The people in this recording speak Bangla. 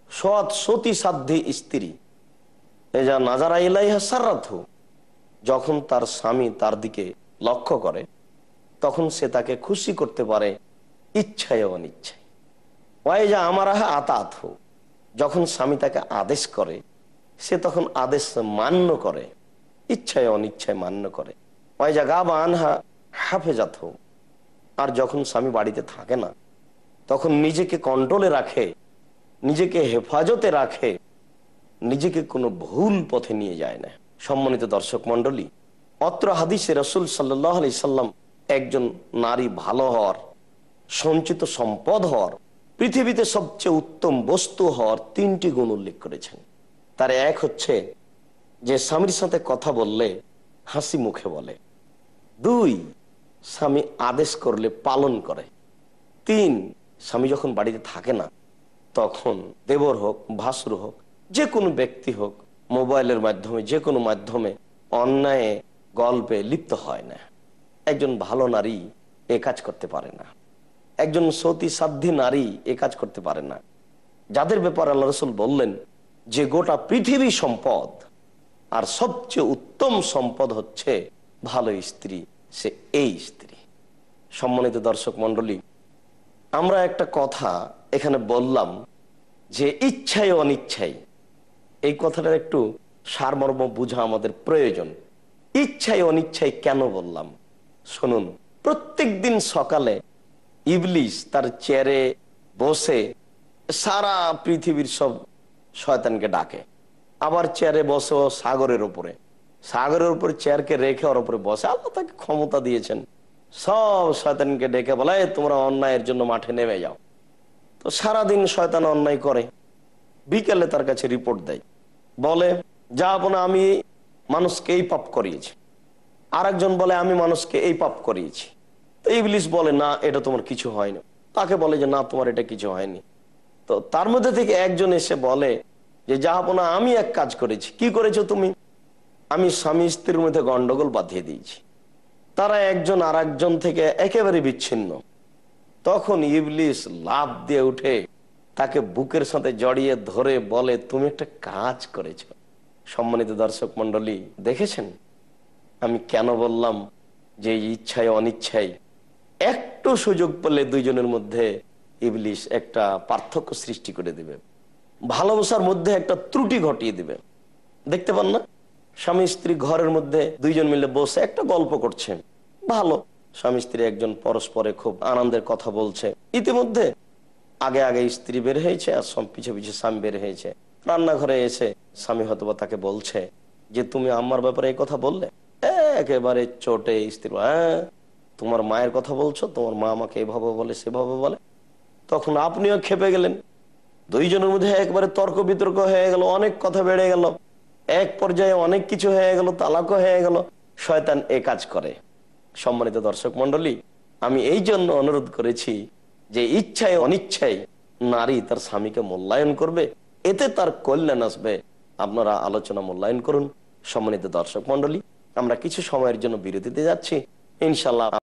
সৎ সতী সাধ্যী স্ত্রী এজা নাজারা ইলাইহা সাররাতহু, যখন তার স্বামী তার দিকে লক্ষ্য করে তখন সে তাকে খুশি করতে পারে ইচ্ছায় অনিচ্ছায়। ওয়াইজা আমারাহা আতাতহু, যখন স্বামী তাকে আদেশ করে সে তখন আদেশ মান্য করে, ইচ্ছায় অনিচ্ছায় মান্য করে। ওয়াইজা গাবা আনহা হাফেজাতহু, আর যখন স্বামী বাড়িতে থাকে না তখন নিজেকে কন্ট্রোলে রাখে, নিজেকে হেফাজতে রাখে, নিজেকে কোনো ভুল পথে নিয়ে যায় না। সম্মানিত দর্শক মন্ডলী, অত্র হাদিসে রাসূল সাল্লাল্লাহু আলাইহি সাল্লাম একজন নারী ভালো হওয়ার, সঞ্চিত সম্পদ হওয়ার, পৃথিবীতে সবচেয়ে উত্তম বস্তু হওয়ার 3টি গুণ উল্লেখ করেছেন। তার এক হচ্ছে যে স্বামীর সাথে কথা বললে হাসি মুখে বলে। 2, স্বামী আদেশ করলে পালন করে। 3, স্বামী যখন বাড়িতে থাকে না তখন দেবর হোক, ভাসুর হোক, যে কোনো ব্যক্তি হোক, মোবাইলের মাধ্যমে যে কোনো মাধ্যমে অন্যায় গল্পে লিপ্ত হয় না। একজন ভালো নারী এ কাজ করতে পারে না, একজন সতী সাধ্যী নারী এ কাজ করতে পারে না। যাদের ব্যাপারে আল্লাহ রাসূল বললেন যে গোটা পৃথিবী সম্পদ আর সবচেয়ে উত্তম সম্পদ হচ্ছে ভালো স্ত্রী, সে এই স্ত্রী। সম্মানিত দর্শক মন্ডলী, আমরা একটা কথা এখানে বললাম যে ইচ্ছায় অনিচ্ছায়, এই কথাটার একটু সারমর্ম বোঝা আমাদের প্রয়োজন। ইচ্ছায় অনিচ্ছায় কেন বললাম শুনুন। প্রত্যেক দিন সকালে ইবলিস তার চেয়ারে বসে সারা পৃথিবীর সব শয়তানকে ডাকে, আবার চেয়ারে বসে সাগরের উপরে, সাগরের উপরে চেয়ারকে রেখে ওর উপরে বসে। আল্লাহ তাকে ক্ষমতা দিয়েছেন, সব শয়তানকে ডেকে বলে তোমরা অন্যায়ের জন্য মাঠে নেমে যাও। তো সারাদিন শয়তান অন্যায় করে, বিকেলে তার কাছে রিপোর্ট দেয়, বলে যা আপনা আমি মানুষকে এই পাপ করিয়েছি, আর একজন বলে আমি মানুষকে এই পাপ করিয়েছি। তো ইবলিস বলে না এটা তোমার কিছু হয়নি, তাকে বলে যে না তোমার এটা কিছু হয়নি। তো তার মধ্যে থেকে একজন এসে বলে যে জাহাপনা আমি এক কাজ করেছি। কি করেছো তুমি? আমি স্বামী স্ত্রীর মধ্যে গন্ডগোল বাঁধিয়ে দিয়েছি, তারা একজন আর একজন থেকে একেবারে বিচ্ছিন্ন। তখন ইবলিস লাফ দিয়ে উঠে তাকে বুকের সাথে জড়িয়ে ধরে বলে তুমি একটা কাজ করেছো। সম্মানিত দর্শক মন্ডলী, দেখেছেন আমি কেন বললাম যে ইচ্ছায় অনিচ্ছায় একটু সুযোগ পেলে দুইজনের মধ্যে ইবলিস একটা পার্থক্য সৃষ্টি করে দিবে, ভালোবাসার মধ্যে একটা ত্রুটি ঘটিয়ে দিবে। দেখতে পান না, স্বামী স্ত্রী ঘরের মধ্যে দুইজন মিলে বসে একটা গল্প করছে, ভালো স্বামী স্ত্রী একজন পরস্পরে খুব আনন্দের কথা বলছে। ইতিমধ্যে আগে আগে স্ত্রী বের হয়েছে আর পিছে পিছে স্বামী বের হয়েছে। রান্নাঘরে এসে স্বামী হয়তোবা তাকে বলছে যে তুমি আমার ব্যাপারে এই কথা বললে। একেবারে চোটে স্ত্রী, হ্যাঁ তোমার মায়ের কথা বলছো, তোমার মা আমাকে এভাবে বলে সেভাবে বলে। তখন আপনিও খেপে গেলেন, দুইজনের মধ্যে একবারে তর্ক বিতর্ক হয়ে গেল, অনেক কথা বেড়ে গেল, এক পর্যায়ে অনেক কিছু হয়ে গেল, তালাকও হয়ে গেল। শয়তান এ কাজ করে। সম্মানিত দর্শক মন্ডলী, আমি এই জন্য অনুরোধ করেছি যে ইচ্ছায় অনিচ্ছায় নারী তার স্বামীকে মূল্যায়ন করবে, এতে তার কল্যাণ আসবে। আপনারা আলোচনা মূল্যায়ন করুন। সম্মানিত দর্শক মন্ডলী, আমরা কিছু সময়ের জন্য বিরতিতে যাচ্ছি, ইনশাল্লাহ